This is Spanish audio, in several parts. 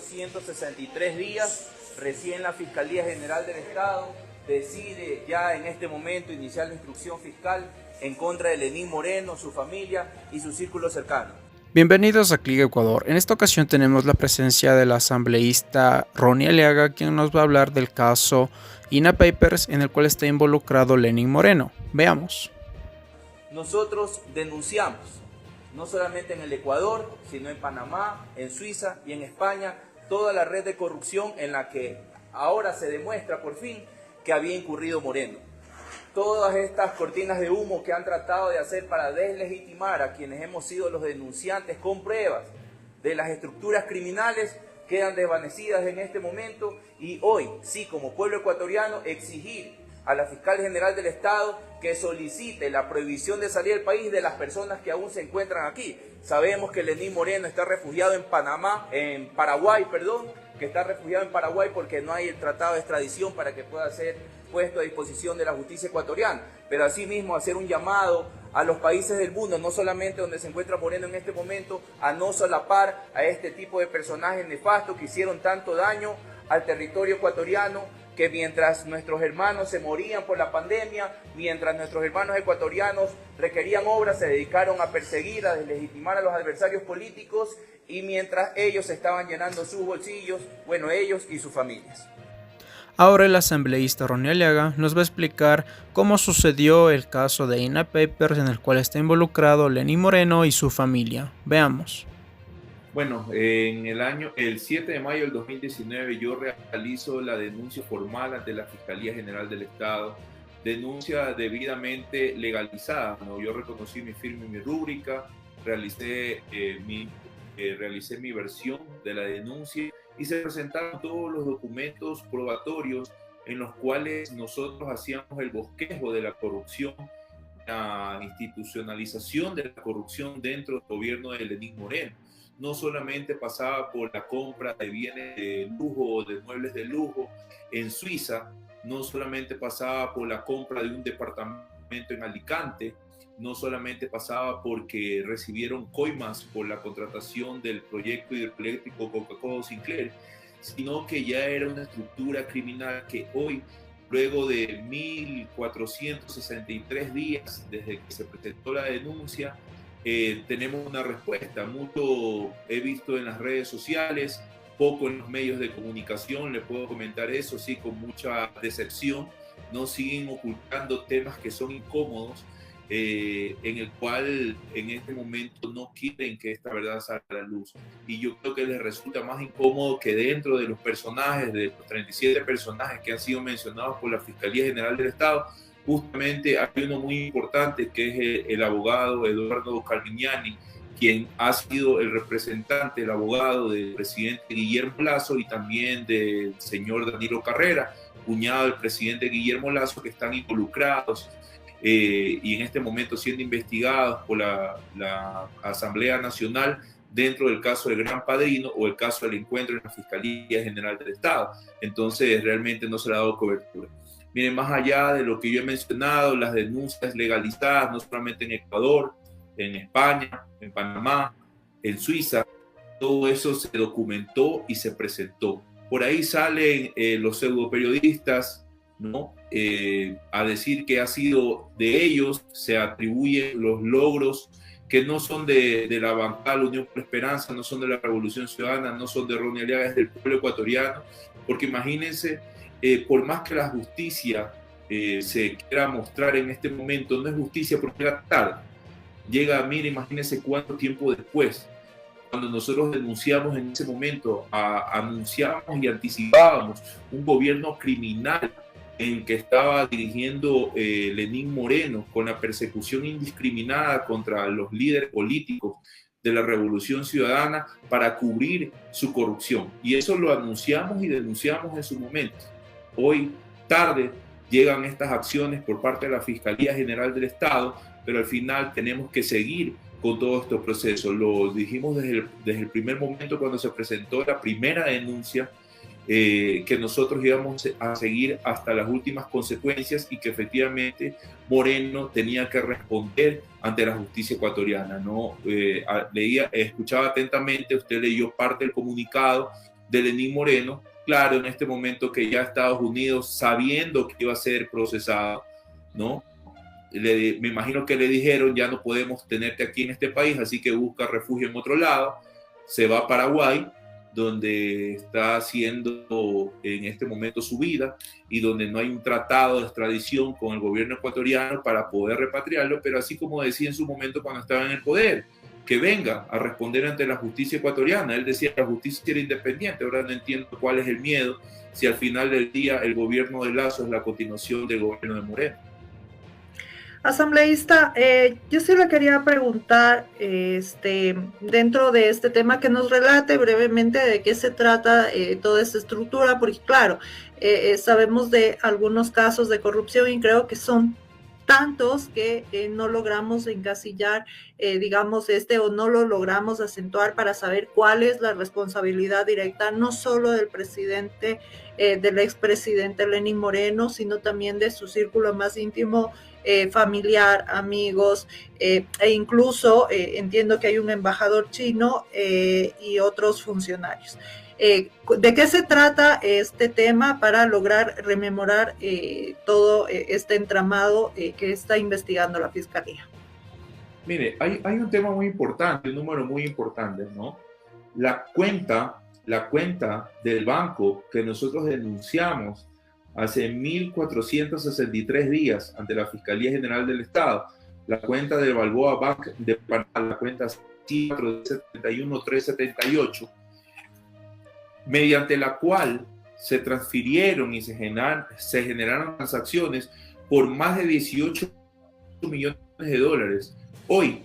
1263 días, recién la Fiscalía General del Estado decide ya en este momento iniciar la instrucción fiscal en contra de Lenín Moreno, su familia y su círculo cercano. Bienvenidos a Click Ecuador. En esta ocasión tenemos la presencia del asambleísta Ronnie Aliaga, quien nos va a hablar del caso INA Papers, en el cual está involucrado Lenín Moreno. Veamos. Nosotros denunciamos, no solamente en el Ecuador, sino en Panamá, en Suiza y en España, toda la red de corrupción en la que ahora se demuestra por fin que había incurrido Moreno. Todas estas cortinas de humo que han tratado de hacer para deslegitimar a quienes hemos sido los denunciantes con pruebas de las estructuras criminales quedan desvanecidas en este momento y hoy, sí, como pueblo ecuatoriano, exigir a la Fiscal General del Estado que solicite la prohibición de salir del país de las personas que aún se encuentran aquí. Sabemos que Lenín Moreno está refugiado en Paraguay, que está refugiado en Paraguay porque no hay el tratado de extradición para que pueda ser puesto a disposición de la justicia ecuatoriana, pero asimismo hacer un llamado a los países del mundo, no solamente donde se encuentra Moreno en este momento, a no solapar a este tipo de personajes nefastos que hicieron tanto daño al territorio ecuatoriano, que mientras nuestros hermanos se morían por la pandemia, mientras nuestros hermanos ecuatorianos requerían obras, se dedicaron a perseguir, a deslegitimar a los adversarios políticos, y mientras ellos estaban llenando sus bolsillos, bueno, ellos y sus familias. Ahora el asambleísta Ronnie Aliaga nos va a explicar cómo sucedió el caso de INA Papers, en el cual está involucrado Lenín Moreno y su familia. Veamos. Bueno, el 7 de mayo del 2019 yo realizo la denuncia formal ante la Fiscalía General del Estado, denuncia debidamente legalizada, ¿no? Yo reconocí mi firma y mi rúbrica, realicé mi versión de la denuncia y se presentaron todos los documentos probatorios en los cuales nosotros hacíamos el bosquejo de la corrupción, la institucionalización de la corrupción dentro del gobierno de Lenín Moreno. No solamente pasaba por la compra de bienes de lujo o de muebles de lujo en Suiza, no solamente pasaba por la compra de un departamento en Alicante, no solamente pasaba porque recibieron coimas por la contratación del proyecto hidroeléctrico Coca-Cola Sinclair, sino que ya era una estructura criminal que hoy, luego de 1463 días desde que se presentó la denuncia, tenemos una respuesta. Mucho he visto en las redes sociales, poco en los medios de comunicación, les puedo comentar eso, sí, con mucha decepción. No siguen ocultando temas que son incómodos, en el cual en este momento no quieren que esta verdad salga a la luz. Y yo creo que les resulta más incómodo que dentro de los personajes, de los 37 personajes que han sido mencionados por la Fiscalía General del Estado, justamente hay uno muy importante que es el abogado Eduardo Carmignani, quien ha sido el representante, el abogado del presidente Guillermo Lasso y también del señor Danilo Carrera, cuñado del presidente Guillermo Lasso, que están involucrados y en este momento siendo investigados por la Asamblea Nacional dentro del caso del Gran Padrino o el caso del encuentro en la Fiscalía General del Estado. Entonces realmente no se le ha dado cobertura. Miren, más allá de lo que yo he mencionado, las denuncias legalizadas, no solamente en Ecuador, en España, en Panamá, en Suiza, todo eso se documentó y se presentó. Por ahí salen los pseudoperiodistas, ¿no? A decir que ha sido de ellos, se atribuyen los logros que no son de la bancada de la Unión por Esperanza, no son de la Revolución Ciudadana, no son de Ronnie Aliaga, es del pueblo ecuatoriano, porque imagínense, por más que la justicia se quiera mostrar en este momento, no es justicia porque llega tarde, llega, mire, imagínense cuánto tiempo después, cuando nosotros denunciamos en ese momento, anunciábamos y anticipábamos un gobierno criminal en que estaba dirigiendo Lenín Moreno, con la persecución indiscriminada contra los líderes políticos de la Revolución Ciudadana para cubrir su corrupción. Y eso lo anunciamos y denunciamos en su momento. Hoy, tarde, llegan estas acciones por parte de la Fiscalía General del Estado, pero al final tenemos que seguir con todos estos procesos. Lo dijimos desde el primer momento cuando se presentó la primera denuncia, que nosotros íbamos a seguir hasta las últimas consecuencias y que efectivamente Moreno tenía que responder ante la justicia ecuatoriana, ¿no? Escuchaba atentamente, usted leyó parte del comunicado de Lenín Moreno. Claro, en este momento que ya Estados Unidos, sabiendo que iba a ser procesado, ¿no? Me imagino que le dijeron, ya no podemos tenerte aquí en este país, así que busca refugio en otro lado. Se va a Paraguay, donde está haciendo en este momento su vida y donde no hay un tratado de extradición con el gobierno ecuatoriano para poder repatriarlo, pero así como decía en su momento cuando estaba en el poder, que venga a responder ante la justicia ecuatoriana. Él decía que la justicia era independiente. Ahora no entiendo cuál es el miedo si al final del día el gobierno de Lazo es la continuación del gobierno de Moreno. Asambleísta, yo sí le quería preguntar, dentro de este tema, que nos relate brevemente de qué se trata toda esta estructura, porque claro, sabemos de algunos casos de corrupción y creo que son tantos que no logramos encasillar, digamos, o no lo logramos acentuar para saber cuál es la responsabilidad directa, no solo del presidente, del expresidente Lenín Moreno, sino también de su círculo más íntimo, familiar, amigos, e incluso entiendo que hay un embajador chino y otros funcionarios. ¿De qué se trata este tema para lograr rememorar todo este entramado que está investigando la Fiscalía? Mire, hay un tema muy importante, un número muy importante, ¿no? La cuenta del banco que nosotros denunciamos hace 1.463 días ante la Fiscalía General del Estado, la cuenta del Balboa Bank de Panamá, la cuenta 471-378, mediante la cual se transfirieron y se generaron transacciones por más de 18 millones de dólares. Hoy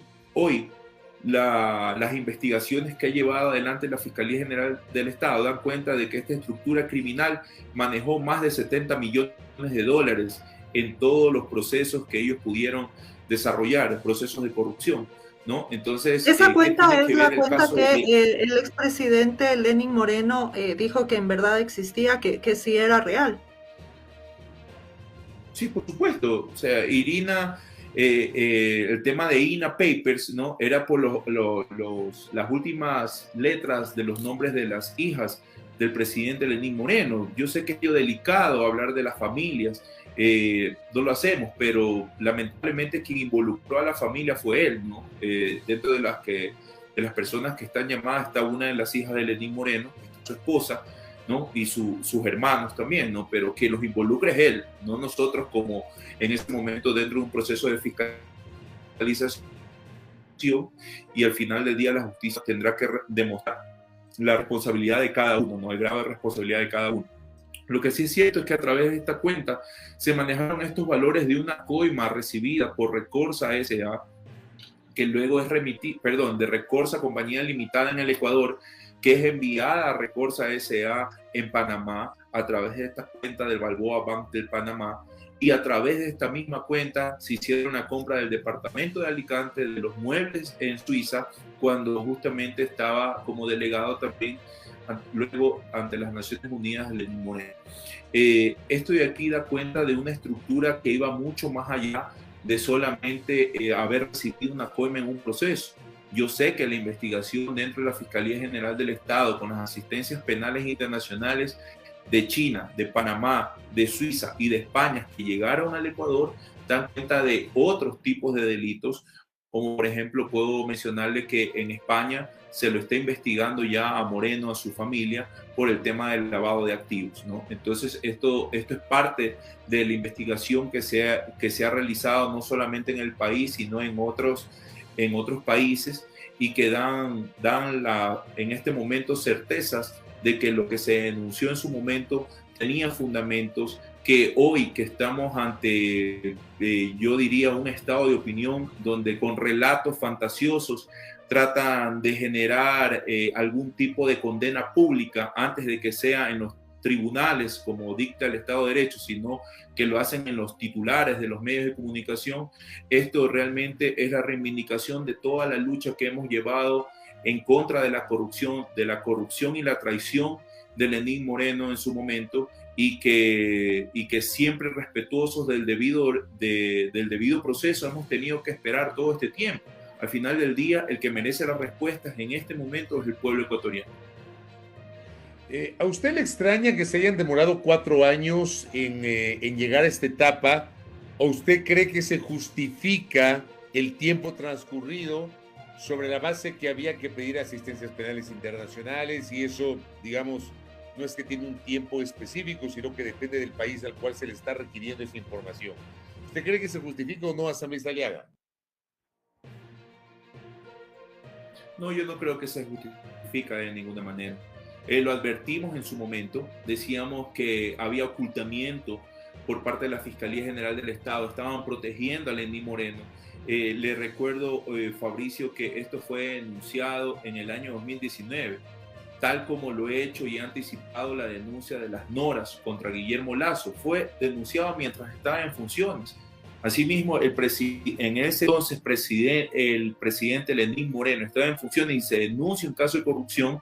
las investigaciones que ha llevado adelante la Fiscalía General del Estado dan cuenta de que esta estructura criminal manejó más de 70 millones de dólares en todos los procesos que ellos pudieron desarrollar, procesos de corrupción, ¿no? Entonces, esa cuenta es la cuenta que el expresidente Lenín Moreno dijo que en verdad existía, que sí era real. Sí, por supuesto. O sea, Irina, el tema de INA Papers, ¿no? Era por las últimas letras de los nombres de las hijas del presidente Lenín Moreno. Yo sé que es delicado hablar de las familias, no lo hacemos, pero lamentablemente quien involucró a la familia fue él, ¿no? Dentro de las personas que están llamadas está una de las hijas de Lenín Moreno, su esposa, ¿no? Y sus hermanos también, ¿no? Pero que los involucre es él, no nosotros, como en este momento dentro de un proceso de fiscalización, y al final del día la justicia tendrá que demostrar la responsabilidad de cada uno, ¿no? El grado de responsabilidad de cada uno. Lo que sí es cierto es que a través de esta cuenta se manejaron estos valores de una coima recibida por Recorsa S.A., que luego es de Recorsa Compañía Limitada en el Ecuador, que es enviada a Recorsa S.A. en Panamá a través de esta cuenta del Balboa Bank del Panamá, y a través de esta misma cuenta se hicieron la compra del departamento de Alicante, de los muebles en Suiza, cuando justamente estaba como delegado también luego ante las Naciones Unidas de Lenín Moreno. Esto de aquí da cuenta de una estructura que iba mucho más allá de solamente haber recibido una coima en un proceso. Yo sé que la investigación dentro de la Fiscalía General del Estado, con las asistencias penales internacionales de China, de Panamá, de Suiza y de España que llegaron al Ecuador, dan cuenta de otros tipos de delitos, como por ejemplo puedo mencionarle que en España se lo está investigando ya a Moreno, a su familia, por el tema del lavado de activos, ¿no? Entonces esto es parte de la investigación que se ha realizado no solamente en el país, sino en otros países, y que dan en este momento certezas de que lo que se denunció en su momento tenía fundamentos, que hoy que estamos ante, yo diría, un estado de opinión donde con relatos fantasiosos tratan de generar algún tipo de condena pública antes de que sea en los tribunales como dicta el Estado de Derecho, sino que lo hacen en los titulares de los medios de comunicación. Esto realmente es la reivindicación de toda la lucha que hemos llevado en contra de la corrupción y la traición de Lenín Moreno en su momento, y que siempre respetuosos del debido proceso hemos tenido que esperar todo este tiempo. Al final del día, el que merece las respuestas en este momento es el pueblo ecuatoriano. ¿A usted le extraña que se hayan demorado 4 años en llegar a esta etapa? ¿O usted cree que se justifica el tiempo transcurrido sobre la base que había que pedir asistencias penales internacionales y eso, digamos, no es que tiene un tiempo específico, sino que depende del país al cual se le está requiriendo esa información? ¿Usted cree que se justifica o no, asambleísta Aliaga? No, yo no creo que se justifica de ninguna manera. Lo advertimos en su momento, decíamos que había ocultamiento por parte de la Fiscalía General del Estado, estaban protegiendo a Lenín Moreno. Le recuerdo, Fabricio, que esto fue denunciado en el año 2019, tal como lo he hecho y he anticipado la denuncia de las Noras contra Guillermo Lazo. Fue denunciado mientras estaba en funciones. Asimismo, en ese entonces el presidente Lenín Moreno estaba en funciones y se denuncia un caso de corrupción.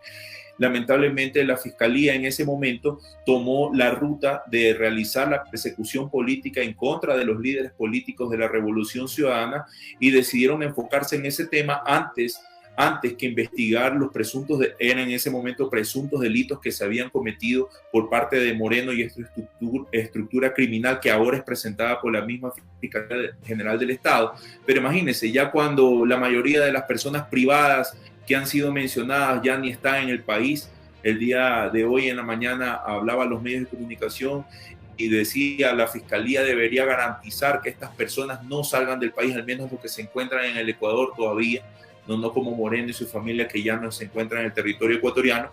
Lamentablemente, la Fiscalía en ese momento tomó la ruta de realizar la persecución política en contra de los líderes políticos de la Revolución Ciudadana y decidieron enfocarse en ese tema antes que investigar los eran en ese momento presuntos delitos que se habían cometido por parte de Moreno y esta estructura criminal que ahora es presentada por la misma Fiscalía General del Estado. Pero imagínense, ya cuando la mayoría de las personas privadas que han sido mencionadas ya ni están en el país, el día de hoy en la mañana hablaba a los medios de comunicación y decía la Fiscalía debería garantizar que estas personas no salgan del país, al menos los que se encuentran en el Ecuador todavía, no como Moreno y su familia que ya no se encuentran en el territorio ecuatoriano,